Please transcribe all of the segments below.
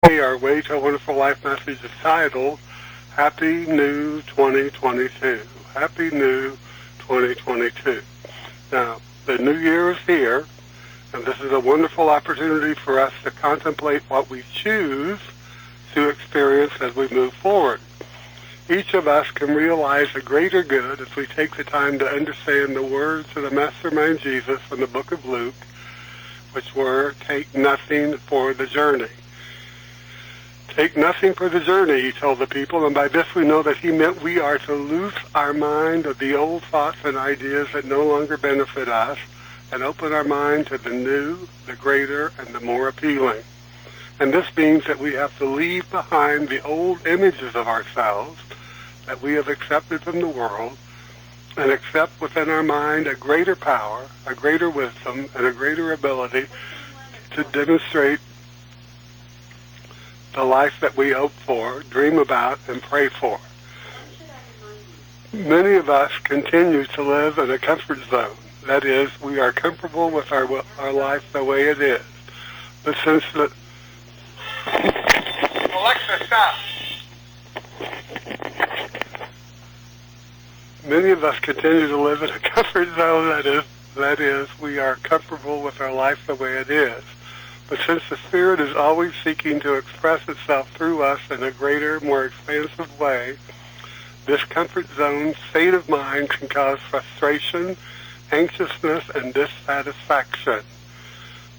Today, our Way to a Wonderful Life message is titled, Happy New 2022. Happy New 2022. Now, the new year is here, and this is a wonderful opportunity for us to contemplate what we choose to experience as we move forward. Each of us can realize a greater good if we take the time to understand the words of the Mastermind Jesus from the book of Luke, which were, take nothing for the journey. Take nothing for the journey, he told the people, and by this we know that he meant we are to loose our mind of the old thoughts and ideas that no longer benefit us and open our mind to the new, the greater, and the more appealing. And this means that we have to leave behind the old images of ourselves that we have accepted from the world and accept within our mind a greater power, a greater wisdom, and a greater ability to demonstrate the life that we hope for, dream about, and pray for. Many of us continue to live in a comfort zone. That is, we are comfortable with our life the way it is. But since the... Alexa, stop! Many of us continue to live in a comfort zone. That is, we are comfortable with our life the way it is. But since the Spirit is always seeking to express itself through us in a greater, more expansive way, this comfort zone state of mind can cause frustration, anxiousness, and dissatisfaction.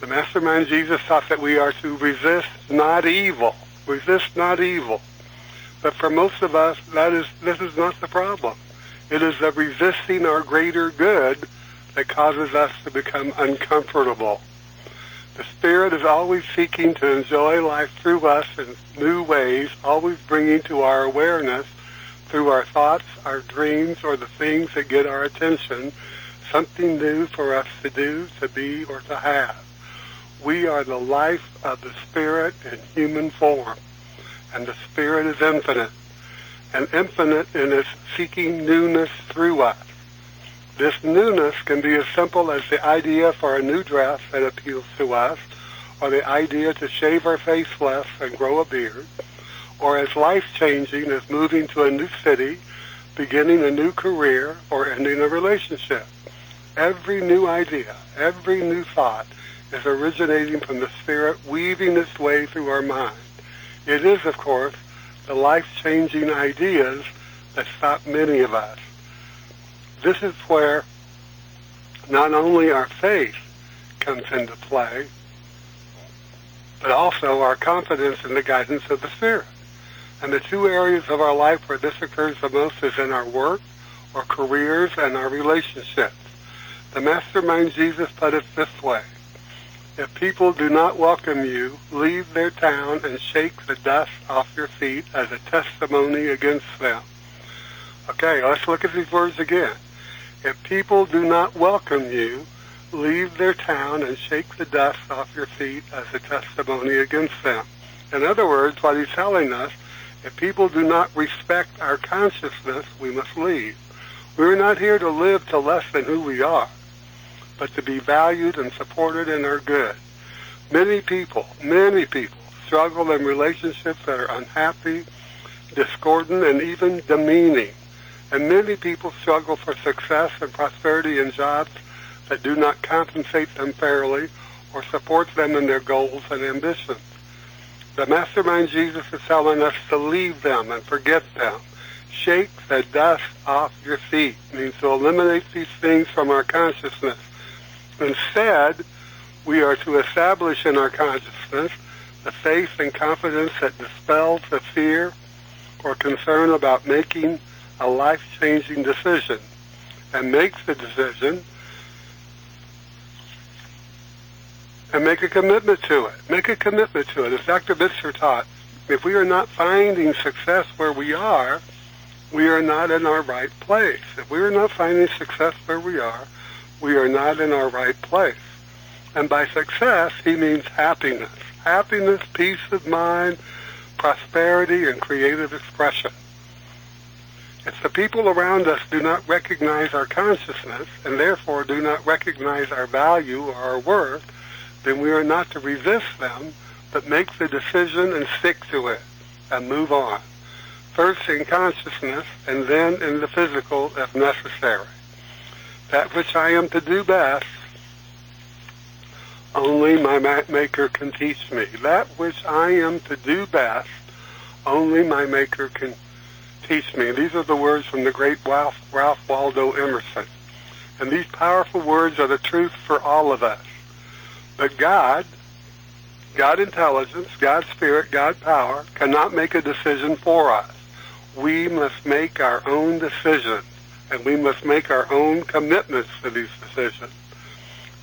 The Mastermind Jesus taught that we are to resist not evil. Resist not evil. But for most of us, this is not the problem. It is the resisting our greater good that causes us to become uncomfortable. The Spirit is always seeking to enjoy life through us in new ways, always bringing to our awareness, through our thoughts, our dreams, or the things that get our attention, something new for us to do, to be, or to have. We are the life of the Spirit in human form, and the Spirit is infinite, and infinite in its seeking newness through us. This newness can be as simple as the idea for a new dress that appeals to us, or the idea to shave our face less and grow a beard, or as life-changing as moving to a new city, beginning a new career, or ending a relationship. Every new idea, every new thought is originating from the Spirit weaving its way through our mind. It is, of course, the life-changing ideas that stop many of us. This is where not only our faith comes into play, but also our confidence in the guidance of the Spirit. And the two areas of our life where this occurs the most is in our work, or careers, and our relationships. The Mastermind Jesus put it this way: if people do not welcome you, leave their town and shake the dust off your feet as a testimony against them. Okay, let's look at these words again. If people do not welcome you, leave their town and shake the dust off your feet as a testimony against them. In other words, what he's telling us, if people do not respect our consciousness, we must leave. We're not here to live to less than who we are, but to be valued and supported in our good. Many people struggle in relationships that are unhappy, discordant, and even demeaning. And many people struggle for success and prosperity in jobs that do not compensate them fairly or support them in their goals and ambitions. The Mastermind Jesus is telling us to leave them and forget them. Shake the dust off your feet means to eliminate these things from our consciousness. Instead, we are to establish in our consciousness the faith and confidence that dispels the fear or concern about making a life-changing decision, and makes the decision and make a commitment to it. Make a commitment to it. As Dr. Bitzer taught, if we are not finding success where we are not in our right place. If we are not finding success where we are not in our right place. And by success, he means happiness. Happiness, peace of mind, prosperity, and creative expression. If the people around us do not recognize our consciousness, and therefore do not recognize our value or our worth, then we are not to resist them, but make the decision and stick to it and move on. First in consciousness and then in the physical if necessary. That which I am to do best, only my Maker can teach me. That which I am to do best, only my Maker can teach me. These are the words from the great Ralph Waldo Emerson. And these powerful words are the truth for all of us. But God intelligence, God spirit, God power, cannot make a decision for us. We must make our own decisions, and we must make our own commitments to these decisions.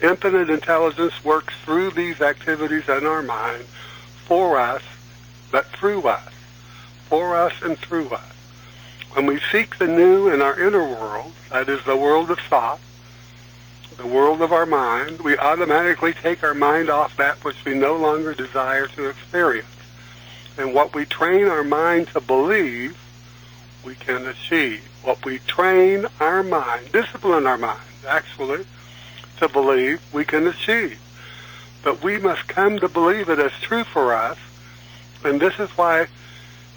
Infinite intelligence works through these activities in our mind for us, but through us. For us and through us. When we seek the new in our inner world, that is the world of thought, the world of our mind, we automatically take our mind off that which we no longer desire to experience. And what we train our mind to believe, we can achieve. What we train our mind, discipline our mind, actually, to believe, we can achieve. But we must come to believe it as true for us, and this is why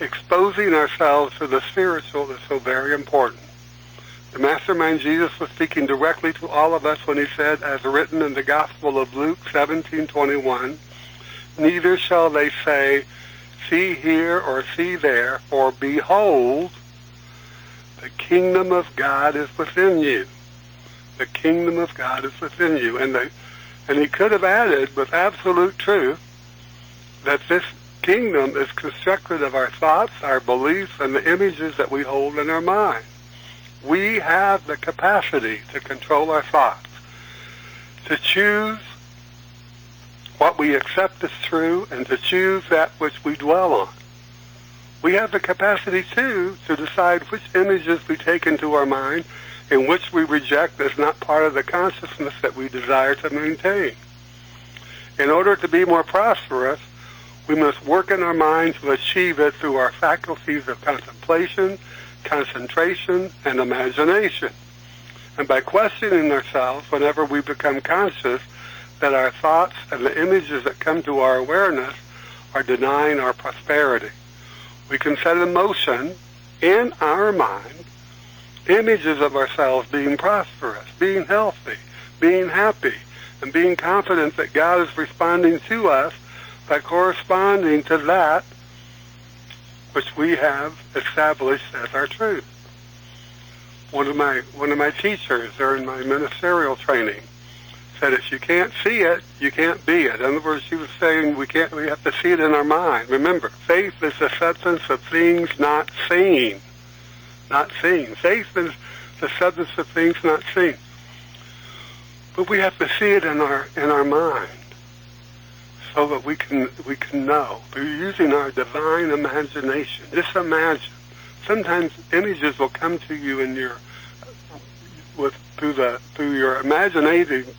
exposing ourselves to the spiritual is so very important. The Mastermind Jesus was speaking directly to all of us when he said, as written in the Gospel of Luke 17:21, neither shall they say, see here or see there, for behold, the kingdom of God is within you. The kingdom of God is within you. And he could have added with absolute truth that this kingdom is constructed of our thoughts, our beliefs, and the images that we hold in our mind. We have the capacity to control our thoughts, to choose what we accept as true, and to choose that which we dwell on. We have the capacity, too, to decide which images we take into our mind and which we reject as not part of the consciousness that we desire to maintain. In order to be more prosperous, we must work in our mind to achieve it through our faculties of contemplation, concentration, and imagination. And by questioning ourselves whenever we become conscious that our thoughts and the images that come to our awareness are denying our prosperity. We can set in motion in our mind images of ourselves being prosperous, being healthy, being happy, and being confident that God is responding to us by corresponding to that which we have established as our truth. One of my teachers during my ministerial training said, if you can't see it, you can't be it. In other words, she was saying we have to see it in our mind. Remember, faith is the substance of things not seen. Not seen. Faith is the substance of things not seen. But we have to see it in our mind, so that we can know. We're using our divine imagination. Just imagine. Sometimes images will come to you in through your imaginative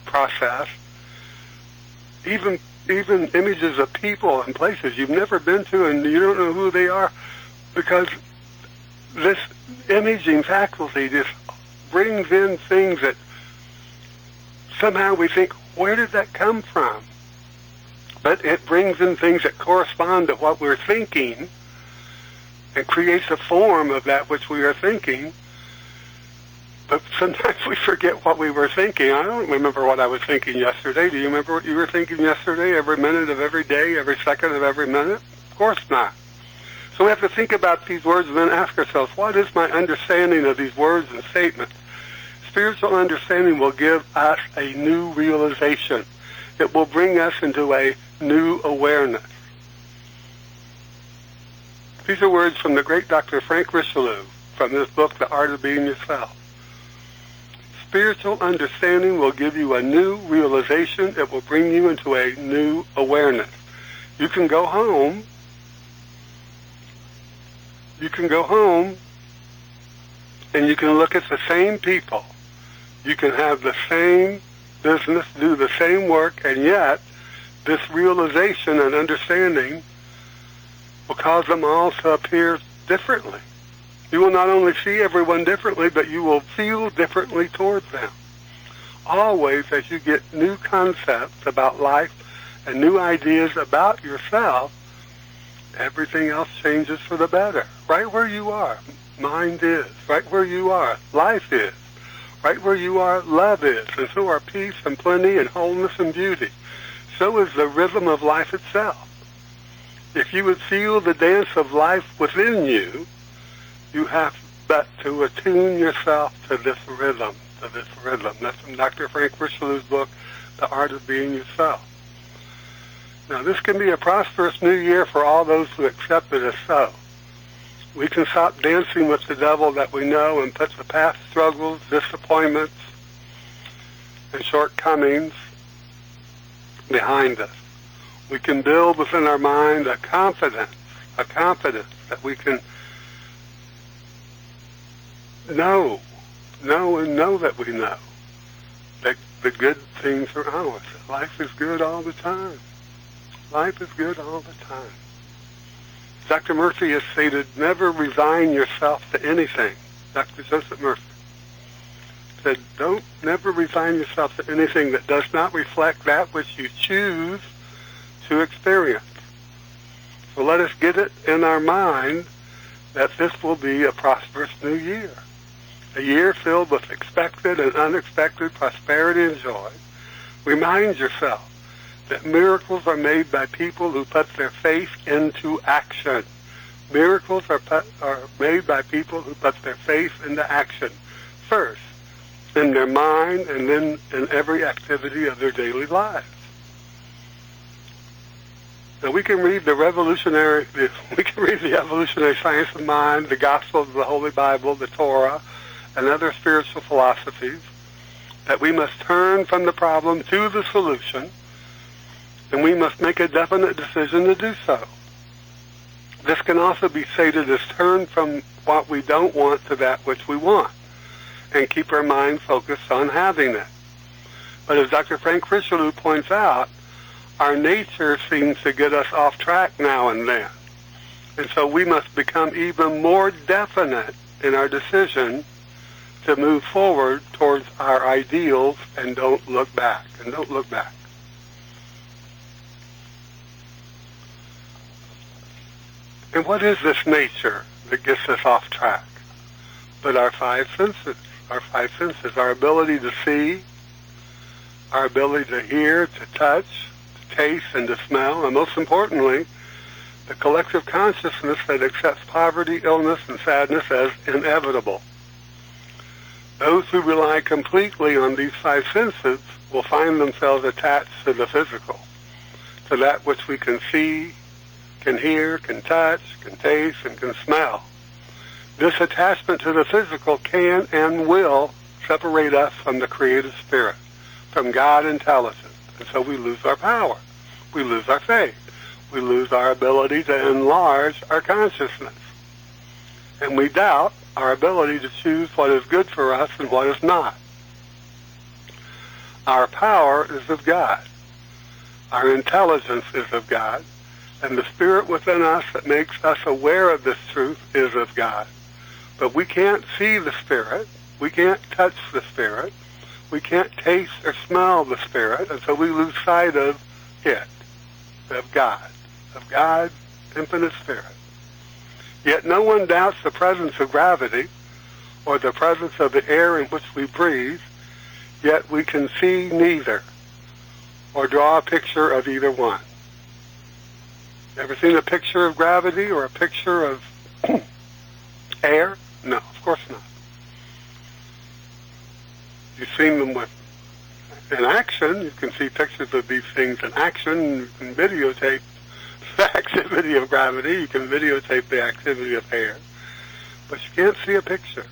process. Even images of people and places you've never been to and you don't know who they are, because this imaging faculty just brings in things that somehow we think, where did that come from? But it brings in things that correspond to what we're thinking and creates a form of that which we are thinking. But sometimes we forget what we were thinking. I don't remember what I was thinking yesterday. Do you remember what you were thinking yesterday, every minute of every day, every second of every minute? Of course not. So we have to think about these words and then ask ourselves, what is my understanding of these words and statements? Spiritual understanding will give us a new realization. It will bring us into a new awareness. These are words from the great Dr. Frank Richelieu from this book, The Art of Being Yourself. Spiritual understanding will give you a new realization. It will bring you into a new awareness. You can go home. And you can look at the same people. You can have the same business, do the same work, and yet this realization and understanding will cause them all to appear differently. You will not only see everyone differently, but you will feel differently towards them. Always, as you get new concepts about life and new ideas about yourself, everything else changes for the better. Right where you are, mind is. Right where you are, life is. Right where you are, love is. And so are peace and plenty and wholeness and beauty. So is the rhythm of life itself. If you would feel the dance of life within you, you have but to attune yourself to this rhythm, That's from Dr. Frank Richelieu's book, The Art of Being Yourself. Now, this can be a prosperous new year for all those who accept it as so. We can stop dancing with the devil that we know and put the past struggles, disappointments, and shortcomings behind us. We can build within our mind a confidence that we can know that we know that the good things are ours. Life is good all the time. Life is good all the time. Dr. Murphy has stated, never resign yourself to anything. Dr. Joseph Murphy said, never resign yourself to anything that does not reflect that which you choose to experience. So let us get it in our mind that this will be a prosperous new year. A year filled with expected and unexpected prosperity and joy. Remind yourself that miracles are made by people who put their faith into action. Miracles are made by people who put their faith into action. First, in their mind, and then in every activity of their daily lives. Now we can read the evolutionary science of mind, the Gospels, the Holy Bible, the Torah, and other spiritual philosophies, that we must turn from the problem to the solution, and we must make a definite decision to do so. This can also be stated as turn from what we don't want to that which we want, and keep our mind focused on having it. But as Dr. Frank Richelieu points out, our nature seems to get us off track now and then. And so we must become even more definite in our decision to move forward towards our ideals and don't look back. And what is this nature that gets us off track? But our five senses. Our ability to see, our ability to hear, to touch, to taste, and to smell, and most importantly, the collective consciousness that accepts poverty, illness, and sadness as inevitable. Those who rely completely on these five senses will find themselves attached to the physical, to that which we can see, can hear, can touch, can taste, and can smell. This attachment to the physical can and will separate us from the creative spirit, from God intelligence. And so we lose our power. We lose our faith. We lose our ability to enlarge our consciousness. And we doubt our ability to choose what is good for us and what is not. Our power is of God. Our intelligence is of God. And the spirit within us that makes us aware of this truth is of God. But we can't see the Spirit. We can't touch the Spirit. We can't taste or smell the Spirit. And so we lose sight of it, of God, infinite Spirit. Yet no one doubts the presence of gravity or the presence of the air in which we breathe, yet we can see neither or draw a picture of either one. Ever seen a picture of gravity or a picture of air? No, of course not. You've seen them in action. You can see pictures of these things in action. You can videotape the activity of gravity. You can videotape the activity of air. But you can't see a picture.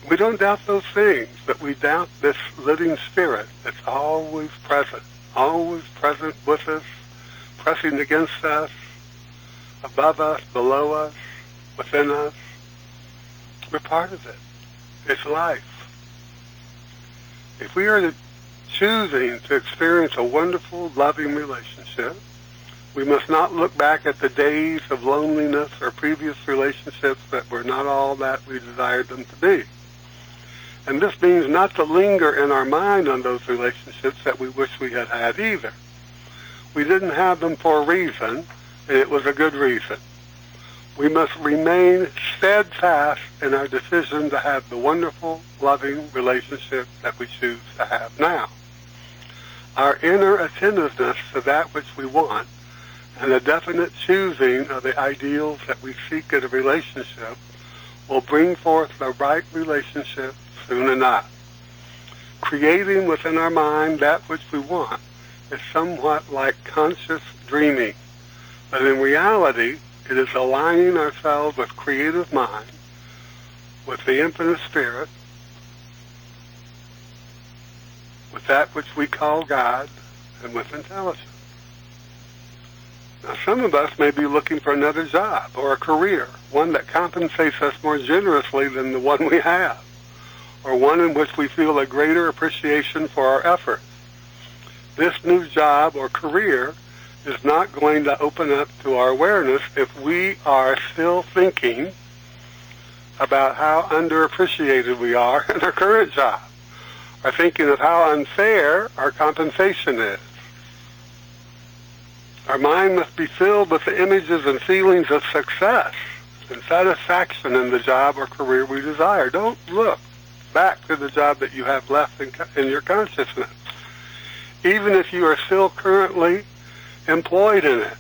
We don't doubt those things, but we doubt this living spirit that's always present with us, pressing against us, above us, below us, within us. We're part of it. It's life. If we are choosing to experience a wonderful, loving relationship, we must not look back at the days of loneliness or previous relationships that were not all that we desired them to be. And this means not to linger in our mind on those relationships that we wish we had had either. We didn't have them for a reason, and it was a good reason. We must remain steadfast in our decision to have the wonderful, loving relationship that we choose to have now. Our inner attentiveness to that which we want and a definite choosing of the ideals that we seek in a relationship will bring forth the right relationship soon enough. Creating within our mind that which we want is somewhat like conscious dreaming, but in reality, it is aligning ourselves with creative mind, with the infinite spirit, with that which we call God, and with intelligence. Now, some of us may be looking for another job or a career, one that compensates us more generously than the one we have, or one in which we feel a greater appreciation for our efforts. This new job or career is not going to open up to our awareness if we are still thinking about how underappreciated we are in our current job, or thinking of how unfair our compensation is. Our mind must be filled with the images and feelings of success and satisfaction in the job or career we desire. Don't look back to the job that you have left in your consciousness, even if you are still currently employed in it.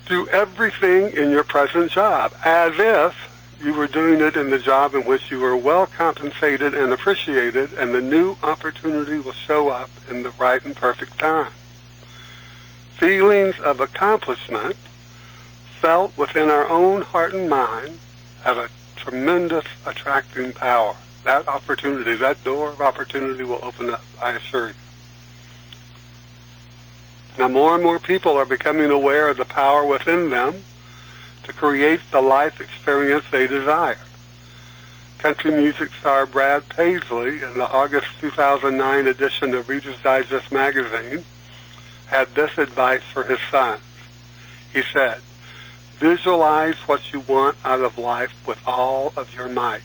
Do everything in your present job as if you were doing it in the job in which you were well compensated and appreciated, and the new opportunity will show up in the right and perfect time. Feelings of accomplishment felt within our own heart and mind have a tremendous attracting power. That opportunity, that door of opportunity will open up, I assure you. Now, more and more people are becoming aware of the power within them to create the life experience they desire. Country music star Brad Paisley, in the August 2009 edition of Reader's Digest magazine, had this advice for his sons. He said, "Visualize what you want out of life with all of your might.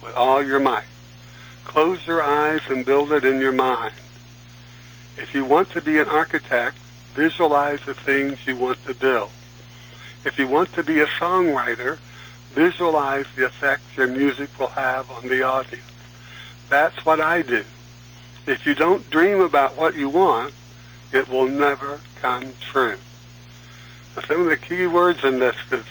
With all your might. Close your eyes and build it in your mind. If you want to be an architect, visualize the things you want to build. If you want to be a songwriter, visualize the effect your music will have on the audience." That's what I do. If you don't dream about what you want, it will never come true. Now, some of the key words in this is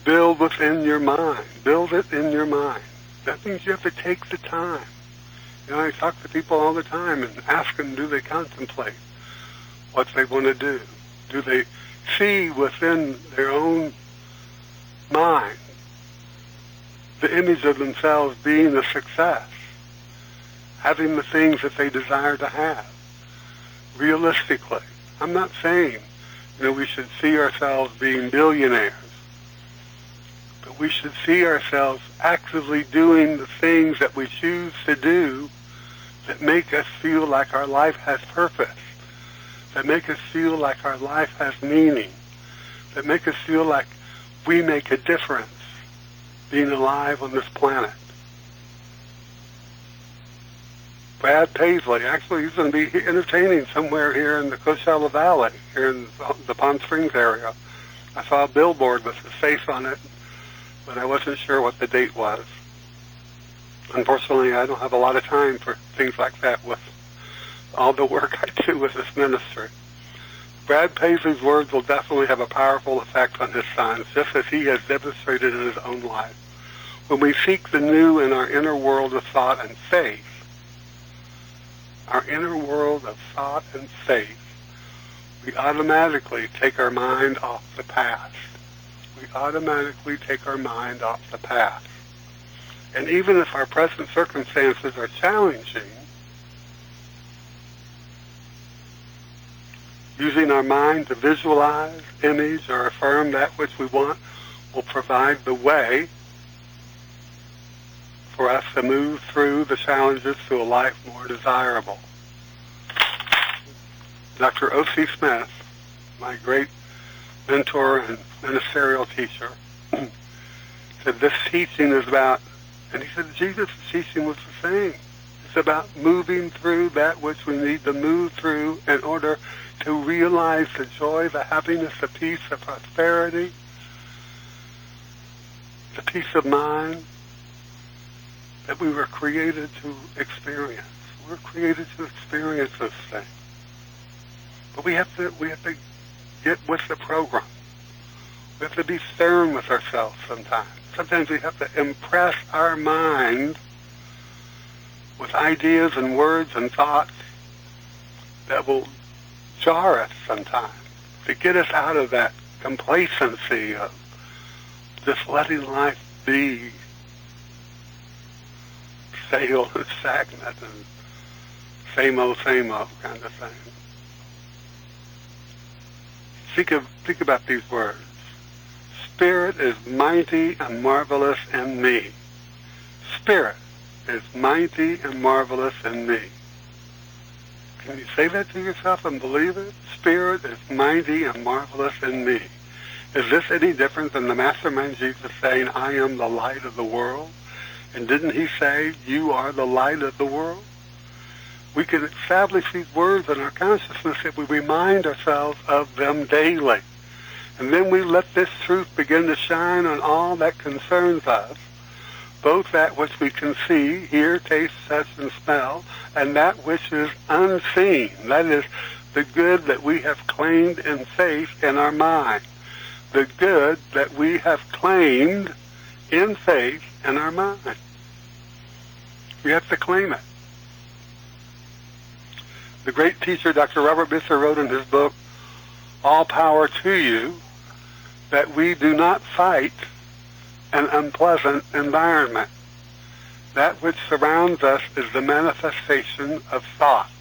build within your mind. Build it in your mind. That means you have to take the time. You know, I talk to people all the time and ask them, do they contemplate what they want to do? Do they see within their own mind the image of themselves being a success, having the things that they desire to have? Realistically, I'm not saying, we should see ourselves being billionaires, but we should see ourselves actively doing the things that we choose to do that make us feel like our life has purpose, that make us feel like our life has meaning, that make us feel like we make a difference being alive on this planet. Brad Paisley, actually, he's going to be entertaining somewhere here in the Coachella Valley, here in the Palm Springs area. I saw a billboard with his face on it, but I wasn't sure what the date was. Unfortunately, I don't have a lot of time for things like that with all the work I do with this ministry. Brad Paisley's words will definitely have a powerful effect on his sons, just as he has demonstrated in his own life. When we seek the new in our inner world of thought and faith, our inner world of thought and faith, we automatically take our mind off the past. We automatically take our mind off the past. And even if our present circumstances are challenging, using our mind to visualize, image, or affirm that which we want will provide the way for us to move through the challenges to a life more desirable. Dr. O.C. Smith, my great mentor and ministerial teacher, said, this teaching is about, and he said, Jesus' teaching was the same. It's about moving through that which we need to move through in order to realize the joy, the happiness, the peace, the prosperity, the peace of mind that we were created to experience. We're created to experience those things. But we have to get with the program. We have to be stern with ourselves sometimes. Sometimes we have to impress our mind with ideas and words and thoughts that will jar us sometimes, to get us out of that complacency of just letting life be stale and stagnant and same old kind of thing. Think about these words. Spirit is mighty and marvelous in me. Spirit is mighty and marvelous in me. Can you say that to yourself and believe it? Spirit is mighty and marvelous in me. Is this any different than the Mastermind Jesus saying, I am the light of the world? And didn't he say, you are the light of the world? We can establish these words in our consciousness if we remind ourselves of them daily. And then we let this truth begin to shine on all that concerns us, both that which we can see, hear, taste, touch, and smell, and that which is unseen. That is the good that we have claimed in faith in our mind. The good that we have claimed in faith in our mind. We have to claim it. The great teacher, Dr. Robert Bisser, wrote in his book, All Power to You, that we do not fight an unpleasant environment. That which surrounds us is the manifestation of thought.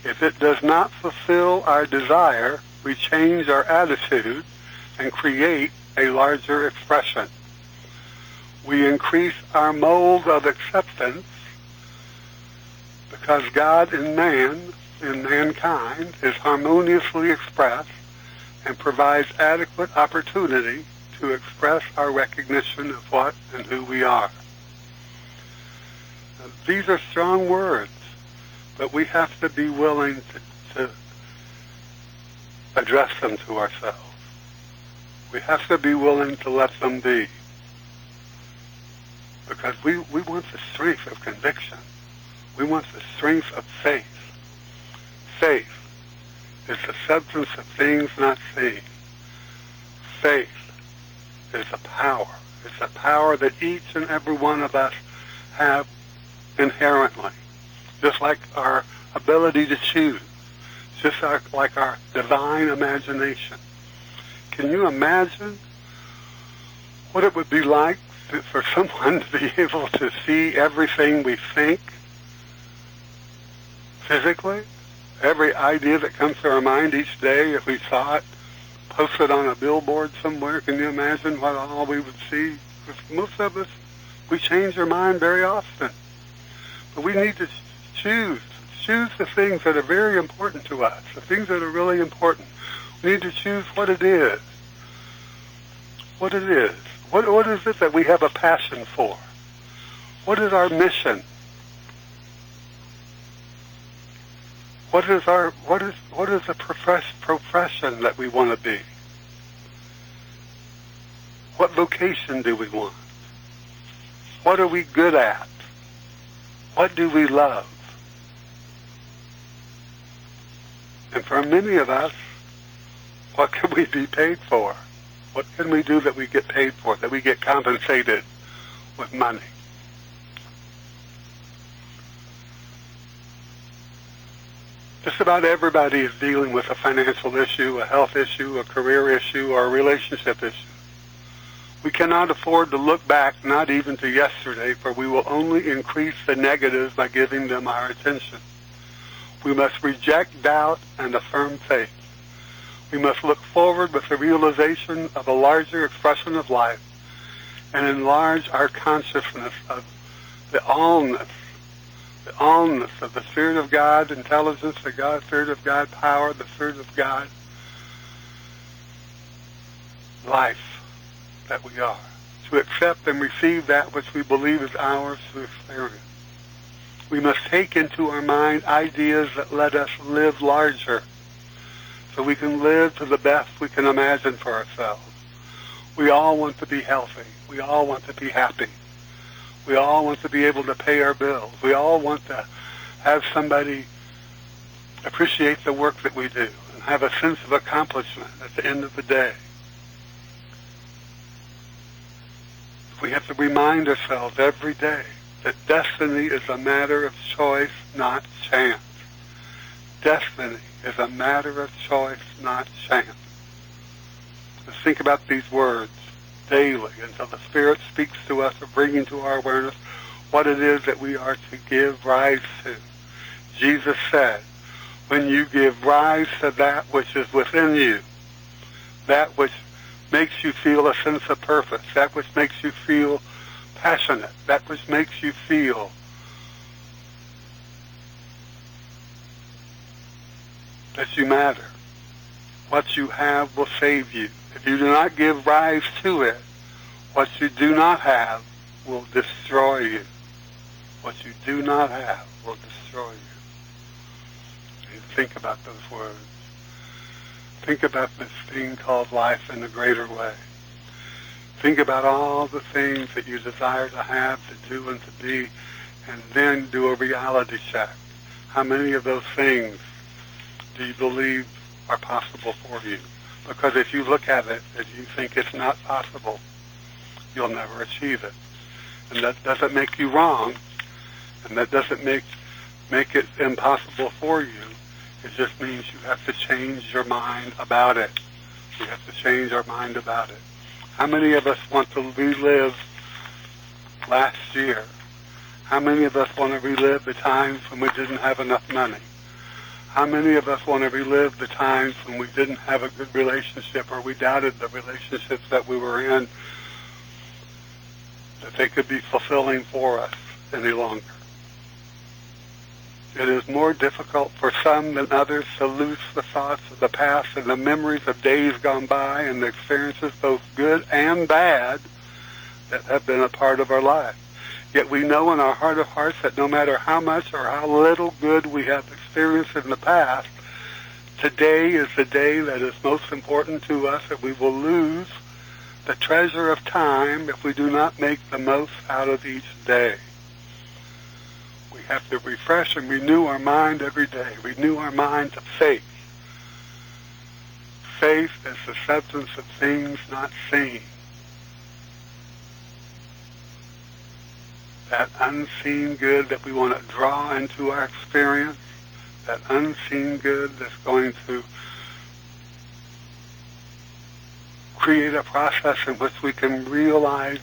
If it does not fulfill our desire, we change our attitude and create a larger expression. We increase our mold of acceptance because God in man, in mankind, is harmoniously expressed and provides adequate opportunity to express our recognition of what and who we are. Now, these are strong words, but we have to be willing to address them to ourselves. We have to be willing to let them be. Because we want the strength of conviction. We want the strength of faith. Faith is the substance of things not seen. Faith is a power. It's a power that each and every one of us have inherently. Just like our ability to choose. Just like our divine imagination. Can you imagine what it would be like for someone to be able to see everything we think physically? Every idea that comes to our mind each day, if we saw it posted on a billboard somewhere, can you imagine what all we would see? Because most of us, we change our mind very often. But we need to choose the things that are very important to us, the things that are really important. We need to choose what it is. What it is. What is it that we have a passion for? What is our mission? What is the profession that we want to be? What vocation do we want? What are we good at? What do we love? And for many of us, what can we be paid for? What can we do that we get paid for, that we get compensated with money? Just about everybody is dealing with a financial issue, a health issue, a career issue, or a relationship issue. We cannot afford to look back, not even to yesterday, for we will only increase the negatives by giving them our attention. We must reject doubt and affirm faith. We must look forward with the realization of a larger expression of life and enlarge our consciousness of the allness of the Spirit of God, intelligence, the God, Spirit of God, power, the Spirit of God, life that we are. to accept and receive that which we believe is ours to experience. We must take into our mind ideas that let us live larger, so we can live to the best we can imagine for ourselves. We all want to be healthy. We all want to be happy. We all want to be able to pay our bills. We all want to have somebody appreciate the work that we do and have a sense of accomplishment at the end of the day. We have to remind ourselves every day that destiny is a matter of choice, not chance. Destiny is a matter of choice, not chance. Let's think about these words daily until the Spirit speaks to us of bringing to our awareness what it is that we are to give rise to. Jesus said, when you give rise to that which is within you, that which makes you feel a sense of purpose, that which makes you feel passionate, that which makes you feel that you matter. What you have will save you. If you do not give rise to it, what you do not have will destroy you. What you do not have will destroy you. And think about those words. Think about this thing called life in a greater way. Think about all the things that you desire to have, to do, and to be, and then do a reality check. How many of those things do you believe are possible for you? Because if you look at it and you think it's not possible, you'll never achieve it. And that doesn't make you wrong, and that doesn't make it impossible for you. It just means you have to change your mind about it. We have to change our mind about it. How many of us want to relive last year? How many of us want to relive the times when we didn't have enough money? How many of us want to relive the times when we didn't have a good relationship or we doubted the relationships that we were in, that they could be fulfilling for us any longer? It is more difficult for some than others to lose the thoughts of the past and the memories of days gone by and the experiences, both good and bad, that have been a part of our life. Yet we know in our heart of hearts that no matter how much or how little good we have experienced in the past, today is the day that is most important to us, and we will lose the treasure of time if we do not make the most out of each day. We have to refresh and renew our mind every day. Renew our mind to faith. Faith is the substance of things not seen. That unseen good that we want to draw into our experience, that unseen good that's going to create a process in which we can realize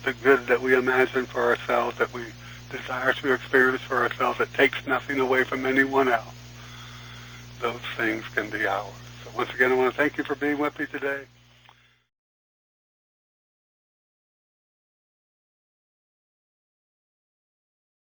the good that we imagine for ourselves, that we desire to experience for ourselves, that takes nothing away from anyone else. Those things can be ours. So once again, I want to thank you for being with me today.